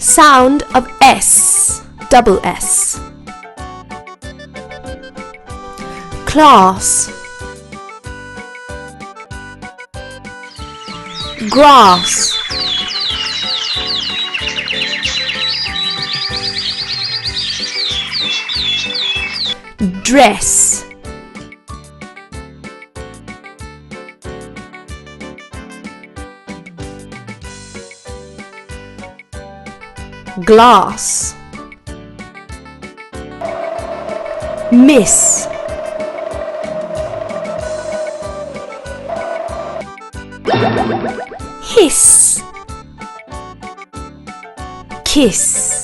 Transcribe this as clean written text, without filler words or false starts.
Sound of S, double S. Class, grass, dress, glass, miss, hiss, kiss.